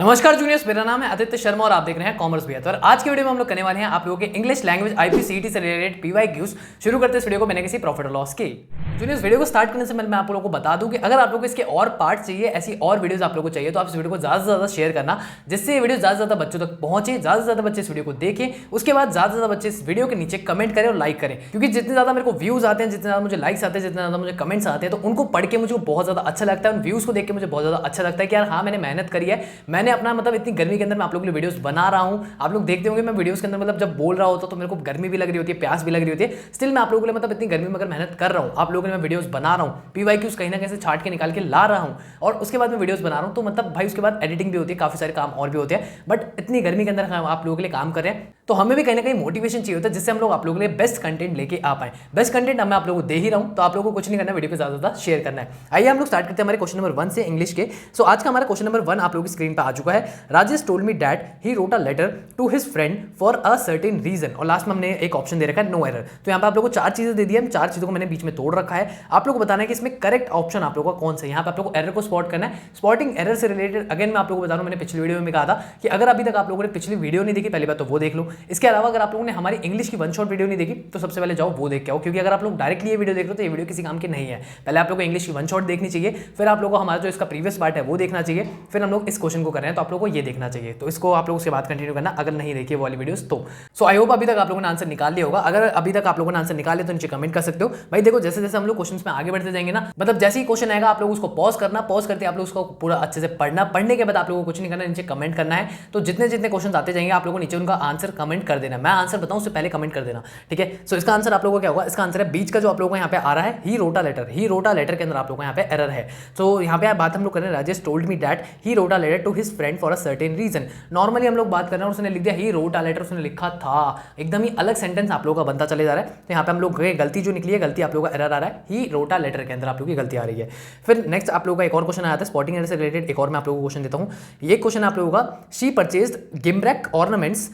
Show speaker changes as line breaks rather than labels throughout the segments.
नमस्कार जूनियर्स, मेरा नाम है आदित्य शर्मा और आप देख रहे हैं कॉमर्स भैया। तो आज के वीडियो में हम लोग करने वाले हैं आप लोगों के इंग्लिश लैंग्वेज आईपीसीईटी से रिलेटेड पीवाईक्यूज। शुरू करते हैं इस वीडियो को मैंने किसी प्रॉफिट और लॉस की। जूनियर्स, वीडियो को स्टार्ट करने से पहले मैं आप लोगों को बता दूं कि अगर आप लोगों को इसके और पार्ट चाहिए, ऐसी और वीडियोस आप लोगों को चाहिए, तो आप इस वीडियो को ज्यादा से ज्यादा शेयर करना, जिससे ये वीडियो ज्यादा से ज्यादा बच्चों तक पहुंचे, ज्यादा से ज्यादा बच्चे इस वीडियो को देखें, उसके बाद ज्यादा से ज्यादा बच्चे इस वीडियो के नीचे कमेंट करें और लाइक करें। क्योंकि जितने ज्यादा मेरे को व्यूज आते हैं, जितने ज्यादा मुझे लाइक्स आते हैं, जितने ज्यादा मुझे कमेंट्स आते हैं, तो उनको पढ़ के मुझे बहुत ज्यादा अच्छा लगता है। उन व्यूज को देख के मुझे बहुत ज्यादा अच्छा लगता है कि यार हाँ, मैंने मेहनत करी है, मैंने अपना मतलब इतनी गर्मी के अंदर मैं आप लोगों के लिए वीडियोस बना रहा हूं। आप लोग देखते होंगे मैं वीडियोस के अंदर मतलब जब बोल रहा होता तो मेरे को गर्मी भी लग रही होती है, प्यास भी लग रही होती है, स्टिल मैं आप लोगों के लिए मतलब इतनी गर्मी में अगर मेहनत कर रहा हूं, आप लोगों के लिए मैं वीडियोस बना रहा हूं, पीवाईक्यूज कहीं ना कहीं से छाट के निकाल के ला रहा हूं और उसके बाद मैं वीडियोस बना रहा हूं, तो मतलब भाई उसके बाद एडिटिंग भी होती है, काफी सारे काम और भी होते हैं। बट इतनी गर्मी के अंदर आप लोगों के लिए काम कर रहे हैं, तो हमें भी कहीं ना कहीं मोटिवेशन चाहिए होता है, जिससे हम लोग आप लोगों के लिए बेस्ट कंटेंट लेके आ पाए। बेस्ट कंटेंट मैं आप लोगों को दे ही रहा हूं, तो आप लोगों को कुछ नहीं करना, वीडियो को ज्यादा ज्यादा शेयर करना है। आइए हम लोग स्टार्ट करते हैं हमारे क्वेश्चन नंबर 1 से इंग्लिश के। सो आज का हमारा क्वेश्चन नंबर 1 आप लोगों की स्क्रीन पर आ चुका है। Rajesh told me that he wrote a letter to his friend for a certain reason, और लास्ट में हमने एक ऑप्शन दे रखा है नो एरर। तो यहाँ पे आप लोगों को 4 चीजें दे दी है, 4 चीजों को मैंने बीच में तोड़ रखा है। आप लोगों को बताना है कि इसमें करेक्ट ऑप्शन आप लोगों का कौन सा है। यहाँ पे आप लोगों को एरर को स्पॉट करना है। स्पॉटिंग एरर से रिलेटेड अगेन मैं आप लोगों को बता रहा हूं, मैंने पिछली वीडियो में कहा था कि अगर अभी तक आप लोगों ने पिछली वीडियो नहीं देखी, पहली बात तो वो देख लो। इसके अलावा अगर आप लोगों ने हमारी इंग्लिश की वन शॉट वीडियो नहीं देखी, तो सबसे पहले जाओ वो देख के आओ, क्योंकि अगर आप लोग डायरेक्टली ये वीडियो देख रहे हो तो ये वीडियो किसी काम की नहीं है। पहले आप लोगों को इंग्लिश की वन शॉट देखनी चाहिए, फिर आप लोगों को हमारा जो इसका प्रीवियस पार्ट है वो देखना चाहिए, फिर हम लोग इस क्वेश्चन को कर रहे हैं तो आप लोगों को ये देखना चाहिए। तो इसको आप लोगों उसके बाद कंटिन्यू करना अगर नहीं देखी वाली वीडियोस तो। सो आई होप अभी तक आप लोगों ने आंसर निकाल लिया होगा। अगर अभी तक आप लोगों ने आंसर निकाल लिया तो नीचे कमेंट कर सकते हो। भाई देखो, जैसे जैसे हम लोग क्वेश्चंस में आगे बढ़ते जाएंगे ना, मतलब जैसे ही क्वेश्चन आएगा आप लोग उसको पॉज करना, पॉज करते आप लोग उसको पूरा अच्छे से पढ़ना, पढ़ने के बाद आप लोगों को कुछ नहीं करना, नीचे कमेंट करना है। तो जितने जितने क्वेश्चन आते जाएंगे आप लोगों को नीचे उनका आंसर कमेंट कर देना। मैं आंसर बताऊं उससे पहले कमेंट कर देना, ठीक है। सो इसका आंसर आप लोगों को क्या होगा, इसका आंसर है बीच का जो आप लोगों को यहाँ पे आ रहा है, he wrote a letter. He wrote a letter के अंदर आप लोगों को यहाँ पे एरर है। तो यहाँ पे बात हम लोग कर रहे हैं, Rajesh told me that he wrote a letter to his friend for a certain reason. Normally हम लोग बात कर रहे हैं, उसने लिख दिया ही रोट अ लेटर, उसने लिखा था, एकदम ही अलग सेंटेंस आप लोगों का बनता चले जा रहा है। तो यहाँ पे हम लोग गलती जो निकली है, गलती आप लोगों का एरर आ रहा है, ही रोट अ लेटर के अंदर आप लोगों की गलती आ रही है। फिर नेक्स्ट आप लोगों का एक और क्वेश्चन आया था स्पॉटिंग एरर से रिलेटेड, एक और मैं आप लोगों को क्वेश्चन देता हूँ। ये क्वेश्चन आप लोगों का, she purchased gimcrack ornaments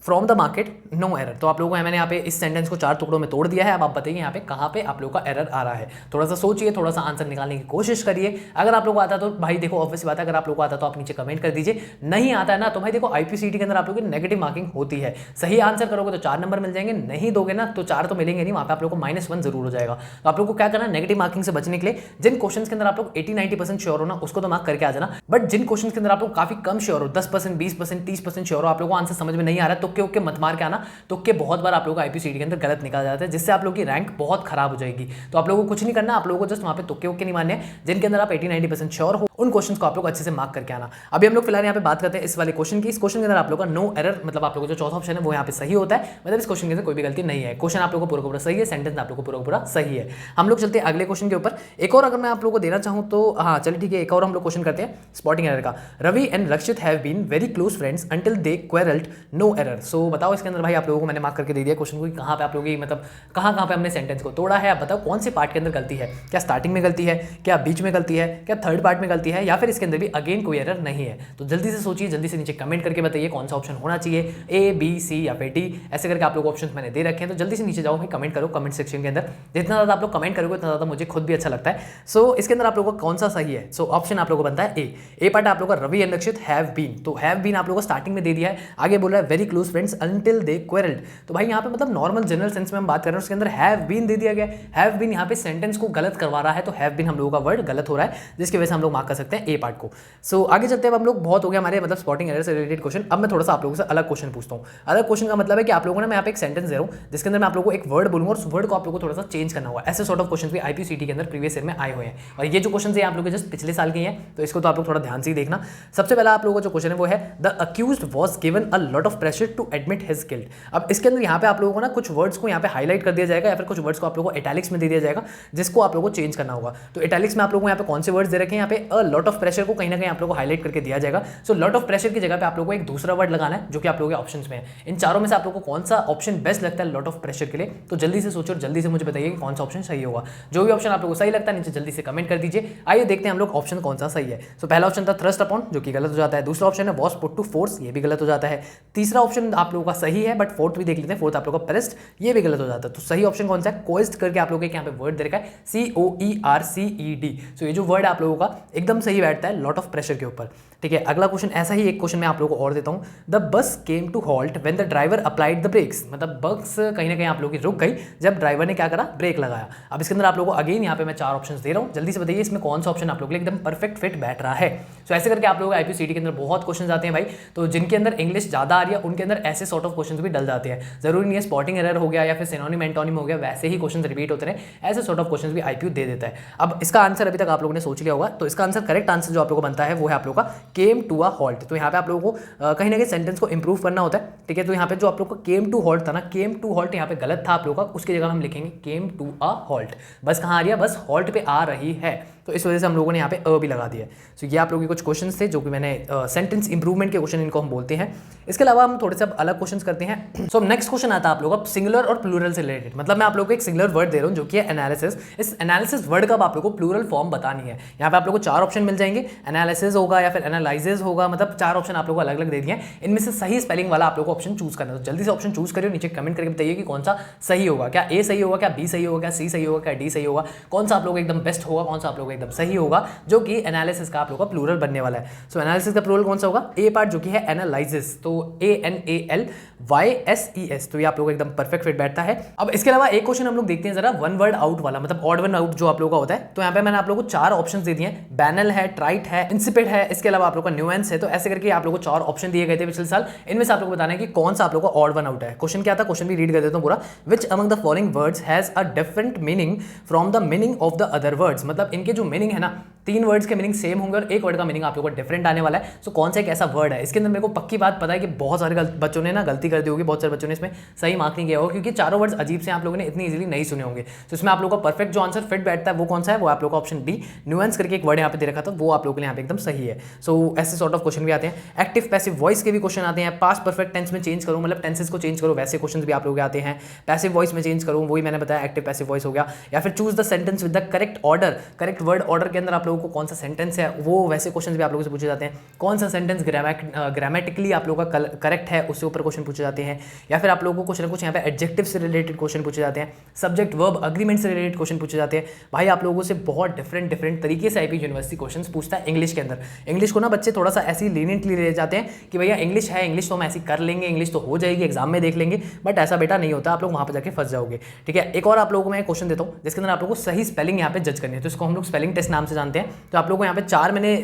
from the market no error. तो आप लोगों को मैंने यहाँ पे इस सेंटेंस को 4 टुकड़ों में तोड़ दिया है। अब आप बताइए यहाँ पे कहाँ पे आप लोगों का एरर आ रहा है। थोड़ा सा सोचिए, थोड़ा सा आंसर निकालने की कोशिश करिए। अगर आप लोगों को आता तो भाई देखो ऑब्वियस बात है, अगर आप लोगों को आता तो आप नीचे कमेंट कर दीजिए। नहीं आता है ना तो भाई देखो आईपीसीटी के अंदर आप लोगों की नेगेटिव मार्किंग होती है। सही आंसर करोगे तो 4 नंबर मिल जाएंगे, नहीं दोगे ना तो 4 तो मिलेंगे नहीं, वहाँ पे आप लोगों को -1 जरूर हो जाएगा। तो आप लोगों को क्या करना है, नेगेटिव मार्किंग से बचने के लिए जिन क्वेश्चन के अंदर आप लोग 80-90% श्योर हो ना, उसको तो मार्क करके आ जाना। बट जिन क्वेश्चन के अंदर आप लोग काफी कम श्योर हो, 10%, 20%, 30% श्योर हो, आप लोगों को आंसर समझ में नहीं आ रहा है, तो के मत मार के आना। तो के बहुत बार आप लोगों को आईपीसीटी के अंदर गलत निकाल जाता है, जिससे आप लोगों की रैंक बहुत खराब हो जाएगी। तो आप लोगों को कुछ नहीं करना, आप लोगों को जस्ट वहां पे तुक्के नहीं मारने हैं। जिनके अंदर आप 80-90% श्योर हो, उन क्वेश्चंस को आप लोग अच्छे से मार्क करके आना। अभी हम लोग फिलहाल यहाँ पे बात करते हैं इस वाले क्वेश्चन की। इस क्वेश्चन के अंदर आप लोगों का नो एरर, मतलब आप लोगों को जो चौथा ऑप्शन है वो यहाँ पे सही होता है, मतलब इस क्वेश्चन के अंदर कोई भी गलती नहीं है। क्वेश्चन आप लोगों को पूरा सही है, सेंटेंस आप लोगों को पूरा सही है। हम लोग चलते हैं अगले क्वेश्चन के ऊपर। एक और अगर मैं आप लोगों को देना चाहूँ तो हाँ चलिए ठीक है, एक और हम लोग क्वेश्चन करते हैं स्पॉटिंग एरर का। Ravi and Rakshit have been very close friends until they quarrelled no error. So बताओ इसके अंदर भाई आप लोगों को मैंने मार्क करके दे दिया क्वेश्चन को, कहाँ पे आप लोगों की मतलब कहाँ पे हमने सेंटेंस को तोड़ा है। आप बताओ कौन से पार्ट के अंदर गलती है, क्या स्टार्टिंग में गलती है, क्या बीच में गलती है, क्या थर्ड पार्ट में गलती है, या फिर इसके अंदर भी अगेन कोई एरर नहीं है। तो जल्दी से सोचिए, जल्दी से नीचे कमेंट करके बताइए कौन सा ऑप्शन होना चाहिए, ए बी सी या फिर डी, ऐसे करके आप लोग ऑप्शन मैंने दे रखे हैं। तो जल्दी से नीचे जाओ भाई, कमेंट करो कमेंट सेक्शन के अंदर। जितना ज़्यादा आप लोग कमेंट करोगे उतना ज़्यादा मुझे खुद भी अच्छा लगता है। सो इसके अंदर आप लोगों को कौन सा सही है। सो ऑप्शन आप लोगों को बनता है ए पार्ट आप लोगों का Ravi and Rakshit have been. तो हैव बीन आप लोगों को स्टार्टिंग में दे दिया है, आगे बोल रहा है very close friends until they quarrelled. तो भाई यहाँ पे मतलब नॉर्मल जनरल सेंस में हम बात कर रहे हैं, उसके अंदर हैव बीन दे दिया गया। हैव बीन यहाँ पे सेंटेंस को गलत करवा रहा है, तो हैव बीन हम लोगों का वर्ड गलत हो रहा है, जिसकी वजह से हम लोग मार्क कर सकते हैं ए पार्ट को। सो आगे चलते हैं। अब हम लोग बहुत हो गया हमारे मतलब स्पॉटिंग एरर से रिलेटेड क्वेश्चन। अब मैं थोड़ा सा आप लोगों से अलग क्वेश्चन पूछता हूँ। अलग क्वेश्चन का मतलब है कि आप लोगों ने, मैं यहाँ पे एक सेंटेंस दे रहा हूँ जिसके अंदर मैं आप लोगों को एक वर्ड बोलूंगा और उस वर्ड को आप लोगों को थोड़ा सा चेंज करना होगा। ऐसे सॉर्ट ऑफ क्वेश्चन भी आईपीसीटी के अंदर प्रीवियस ईयर में आए हुए हैं, और ये जो क्वेश्चन है आप लोगों के जस्ट पिछले साल के हैं, तो इसको तो आप लोग थोड़ा ध्यान से ही देखना। सबसे पहला आप लोगों का जो क्वेश्चन है वो है the accused was given a lot of pressure to admit his guilt. अब इसके अंदर यहाँ पे आप लोगों को ना कुछ वर्ड्स को यहाँ पे हाईलाइट कर दिया जाएगा, या फिर कुछ वर्ड्स को आप लोगों को इटैलिक्स में दे दिया जाएगा, जिसको आप लोगों को चेंज करना होगा। तो इटैलिक्स में आप लोगों को यहाँ पे कौन से वर्ड्स दे रखे हैं, यहाँ पे अ लॉट ऑफ प्रेशर को कहीं ना कहीं आप लोगों को हाईलाइट करके दिया जाएगा। सो लॉट ऑफ प्रेशर की जगह पे आप लोगों को एक दूसरा वर्ड लगाना है जो कि आप लोगों के ऑप्शंस में है। इन चारों में से आप लोगों को कौन सा ऑप्शन बेस्ट लगता है लॉट ऑफ प्रेशर के लिए, तो जल्दी से सोचो और जल्दी से मुझे बताइए कि कौन सा ऑप्शन सही होगा। जो भी ऑप्शन आप लोगों को सही लगता है नीचे जल्दी से कमेंट कर दीजिए। आइए देखते हैं हम लोग ऑप्शन कौन सा सही है। सो पहला ऑप्शन था थ्रस्ट अपॉन, जो कि गलत हो जाता है। दूसरा ऑप्शन है वॉज पुट टू फोर्स, ये भी गलत हो जाता है। तीसरा ऑप्शन आप लोगों का सही है, बट फोर्थ भी देख लेते हैं, फोर्थ आप लोगों का प्रेस्ड, ये भी गलत हो जाता है। तो सही ऑप्शन कौन सा है, कोएस्ट करके आप लोगों के यहाँ पे वर्ड दे रखा है COERCED। सो ये जो वर्ड आप लोगों का एकदम सही बैठता है लॉट ऑफ प्रेशर के ऊपर। ठीक है। अगला क्वेश्चन ऐसा ही एक क्वेश्चन मैं आप लोगों को और देता हूँ, the bus came to halt when the driver applied the brakes, मतलब बस कहीं ना कहीं आप लोगों की रुक गई जब ड्राइवर ने क्या करा, ब्रेक लगाया। अब इसके अंदर आप लोगों को अगेन यहाँ पे मैं 4 ऑप्शन दे रहा हूँ, जल्दी से बताइए इसमें कौन सा ऑप्शन आप लोगों के लिए एकदम परफेक्ट फिट बैठ रहा है। सो ऐसे करके आप लोगों को आईपीसीटी के अंदर बहुत क्वेश्चन आते हैं भाई, तो जिनके अंदर इंग्लिश ज्यादा आ रही है उनके अंदर ऐसे सॉर्ट ऑफ क्वेश्चन भी डल जाते हैं। जरूरी नहीं है स्पॉटिंग एरर हो गया या फिर सिनोनिम एंटोनिम हो गया वैसे ही क्वेश्चन रिपीट होते रहे, ऐसे सॉर्ट ऑफ क्वेश्चन भी आईपीयू दे देता है। अब इसका आंसर अभी तक आप लोगों ने सोच लिया होगा, तो इसका आंसर करेक्ट आंसर जो आप लोगों को बनता है वो है आप लोगों का केम टू अ हॉल्ट। तो यहाँ पे आप लोगों को कहीं ना कहीं सेंटेंस को इंप्रूव करना होता है, ठीक है। तो यहाँ पे जो आप लोगों को केम टू हॉल्ट था ना, केम टू हॉल्ट यहाँ पे गलत था आप लोगों का, उसकी जगह हम लिखेंगे केम टू अ हॉल्ट। बस कहाँ आ रही है, बस हॉल्ट पे आ रही है, तो इस वजह से हम लोगों ने यहाँ पे अ भी लगा दिया है। सो ये आप लोगों के कुछ क्वेश्चंस थे जो कि मैंने सेंटेंस इंप्रूवमेंट के क्वेश्चन इनको हम बोलते हैं। इसके अलावा हम थोड़े से अलग क्वेश्चंस करते हैं। सो नेक्स्ट क्वेश्चन आता है आप लोगों का सिंगुलर और प्लूरल से रिलेटेड, मतलब मैं आप लोगों को एक सिंगुलर वर्ड दे रहा हूँ जो कि है एनालिसिस। इस एनालिसिस वर्ड का आप लोगों को प्लूरल फॉर्म बतानी है। यहाँ पे आप लोगों को 4 ऑप्शन मिल जाएंगे, एनालिसिस होगा या फिर एनालाइजेस होगा, मतलब 4 ऑप्शन आप लोगों को अलग अलग दे दिए हैं। इनमें से सही स्पेलिंग वाला आप लोगों को ऑप्शन चूज करना है, तो जल्दी से ऑप्शन चूज करिए, नीचे कमेंट करके बताइए कि कौन सा सही होगा, क्या ए सही होगा, क्या बी सही होगा, क्या सी सही होगा, क्या डी सही होगा, कौन सा आप लोगों को एकदम बेस्ट होगा, कौन सा आप लोगों को एकदम सही होगा, जो कि एनालिसिस का आप लोगों का प्लूरल बनने वाला है। सो एनालिसिस का प्लूरल कौन सा होगा, ए पार्ट जो कि है एनालाइजिस, तो ANALYSES, तो ये आप लोगों को एकदम परफेक्ट फिट बैठता है। अब इसके अलावा एक क्वेश्चन हम लोग देखते हैं जरा वन वर्ड आउट वाला, मतलब ऑड वन आउट जो आप लोगों का होता है। तो यहाँ पे मैंने आप लोगों को 4 ऑप्शन दे दिए हैं, बैनल है, ट्राइट है, इंसिपिड है, इसके अलावा आप लोगों का न्यूएंस है। तो ऐसे करके आप लोगों को 4 ऑप्शन दिए गए थे पिछले साल, इनमें से आप लोगों को बताना है कि कौन सा आप लोगों का ऑड वन आउट है। क्वेश्चन क्या था, क्वेश्चन भी रीड कर देता हूं पूरा। Which among the following words has a different meaning from the meaning of the other words, मतलब इनके जो मीनिंग है ना, 3 वर्ड्स के मीनिंग सेम होंगे और एक वर्ड का मीनिंग आप लोगों को डिफरेंट आने वाला है। सो कौन सा एक ऐसा वर्ड है, इसके अंदर मेरे को पक्की बात पता है कि बहुत सारे बच्चों ने ना गलती कर दी होगी, बहुत सारे बच्चों ने इसमें सही मार्क नहीं किया होगा, क्योंकि चारों वर्ड्स अजीब से आप लोगों ने इतनी इजीली नहीं सुने होंगे। तो इसमें आप लोगों का परफेक्ट जो आंसर फिट बैठता है वो कौन सा है, वो आप लोगों का ऑप्शन डी, न्यूएंस करके एक वर्ड यहाँ पे दे रखा था, वो आप लोगों के लिए यहाँ पे एकदम सही है। सो ऐसे सॉर्ट ऑफ क्वेश्चन भी आते हैं। एक्टिव पैसिव वॉइस के भी क्वेश्चन आते हैं, पास्ट परफेक्ट टेंस में चेंज करूँ, मतलब टेंसेस को चेंज करो, वैसे क्वेश्चन भी आप लोग आते हैं। पैसिव वॉइस में चेंज करूँ, वही मैंने बताया एक्टिव पैसिव वॉइस हो गया, या फिर choose the sentence with the correct order, correct word order के अंदर आप लोगों को कौन सा सेंटेंस है, वो वैसे क्वेश्चन भी आप लोगों से पूछे जाते हैं। कौन सा सेंटेंस ग्रामेटिकली आप लोगों का करेक्ट है, उससे ऊपर क्वेश्चन पूछे जाते हैं। या फिर आप लोगों को कुछ ना कुछ यहाँ पे एडजेक्टिव से रिलेटेड क्वेश्चन पूछे जाते हैं, सब्जेक्ट वर्ब अग्रीमेंट से रिलेटेड क्वेश्चन पूछे जाते हैं। भाई आप लोगों से बहुत डिफरेंट तरीके से आईपी यूनिवर्सिटी क्वेश्चन पूछता है इंग्लिश के अंदर। इंग्लिश को ना बच्चे थोड़ा सा ऐसी लीनियंटली ले जाते हैं कि भैया इंग्लिश है, इंग्लिश तो हम ऐसी कर लेंगे, इंग्लिश तो हो जाएगी, एग्जाम में देख लेंगे, बट ऐसा बेटा नहीं होता, आप लोग वहाँ पर जाके फंस जाओगे। ठीक है, एक और आप लोगों को मैं क्वेश्चन देता हूँ जिसके अंदर आप लोगों को सही स्पेलिंग यहाँ पे जज करनी है, तो इसको हम लोग स्पेलिंग टेस्ट नाम से जानते हैं। तो आप लोगों को यहाँ पे 4 मैंने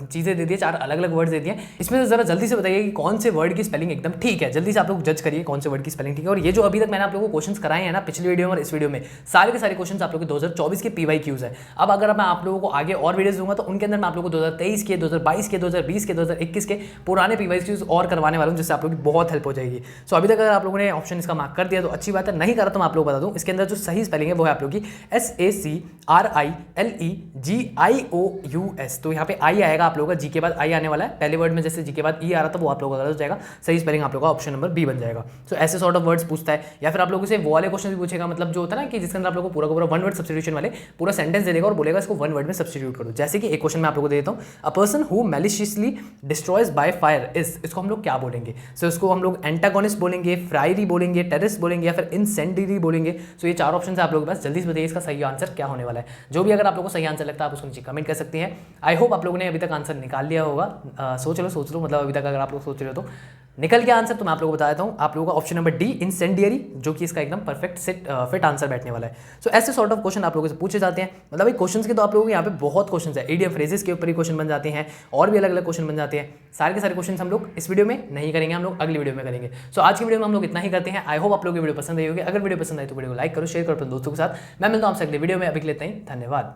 चीजें दे दी, 4 अलग अलग वर्ड्स दे दिए, इसमें से जरा जल्दी से बताइए कि कौन से वर्ड की स्पेलिंग एकदम ठीक है। जल्दी से आप लोग जज करिए कौन से वर्ड की स्पेलिंग ठीक है। और ये जो अभी तक मैंने आप लोगों को क्वेश्चंस कराए हैं ना पिछली वीडियो में और इस वीडियो में, सारे के सारे क्वेश्चंस आप लोगों के 2024 के PYQs है। अब अगर मैं आप लोगों को आगे और वीडियोस दूंगा तो उनके अंदर मैं आप लोगों को 2023 के, 2022 के, 2020 के, 2021 के पुराने PYQs और करवाने वाला हूं, जिससे आप लोगों की बहुत हेल्प हो जाएगी। सो अभी तक अगर आप लोगों ने ऑप्शन इसका मार्क कर दिया तो अच्छी बात है, नहीं करा तो मैं आप लोगों को बता दूं इसके अंदर जो सही स्पेलिंग है वो है आप लोगों की SACRILEGIOUS। तो यहाँ पे आई आएगा आप लोगों का, जी के बाद आई आने वाला है। पहले वर्ड में जैसे जी के बाद ई आ रहा था वो आप लोगों का गलत हो जाएगा, सही स्पेलिंग आप लोगों का ऑप्शन नंबर बी बन जाएगा। सो ऐसे सॉर्ट ऑफ वर्ड्स पूछता है। या फिर आप लोगों से वो वाले क्वेश्चन भी पूछेगा, मतलब जो होता है ना कि जिसके अंदर आप लोगों को पूरा का पूरा वन वर्ड सब्स्टिट्यूशन वाले पूरा सेंटेंस दे देगा और बोलेगा इसको वन वर्ड में सब्स्टिट्यूट करो। जैसे कि एक क्वेश्चन मैं आप लोगों को देता हूँ, a person who maliciously destroys by fire is, इसको हम लोग क्या बोलेंगे। सो इसको हम लोग एंटागोनिस्ट बोलेंगे, फ्रायरी बोलेंगे, टेररिस्ट बोलेंगे, या फिर इंसेंडियरी बोलेंगे। सो ये 4 ऑप्शन है आप लोगों के पास, जल्दी से बताइए इसका सही आंसर क्या होने वाला है। जो भी अगर आप लोगों को सही आंसर लगता है आप उसको नीचे कमेंट कर सकते हैं। आई होप आप लोगों ने अभी तक आंसर निकाल लिया होगा। सोच लो, मतलब अभी तक अगर आप लोग सोच रहे हो तो निकल गया आंसर, तो मैं आप लोगों को बता देता हूं आप लोगों का ऑप्शन नंबर डी, इंसेंडियरी, जो कि इसका एकदम परफेक्ट फिट आंसर बैठने वाला है। सो ऐसे सॉर्ट ऑफ क्वेश्चन आप लोगों से पूछे जाते हैं। मतलब ये क्वेश्चंस के तो आप लोगों को यहाँ पे बहुत क्वेश्चंस है, इडियम फ्रेजेस के ऊपर ही क्वेश्चन बन जाते हैं, और भी अलग अलग क्वेश्चन बन जाते हैं। सारे के सारे क्वेश्चन हम लोग इस वीडियो में नहीं करेंगे, हम लोग अगली वीडियो में करेंगे। सो आज की वीडियो में हम लोग इतना ही करते हैं। आई होप आप लोगों की वीडियो पसंद आई होगी। अगर वीडियो पसंद आई तो वीडियो को लाइक करो, शेयर करो अपने दोस्तों के साथ। मैं मिलता हूं आपसे अगले वीडियो में, अभी के लिए इतना ही, धन्यवाद।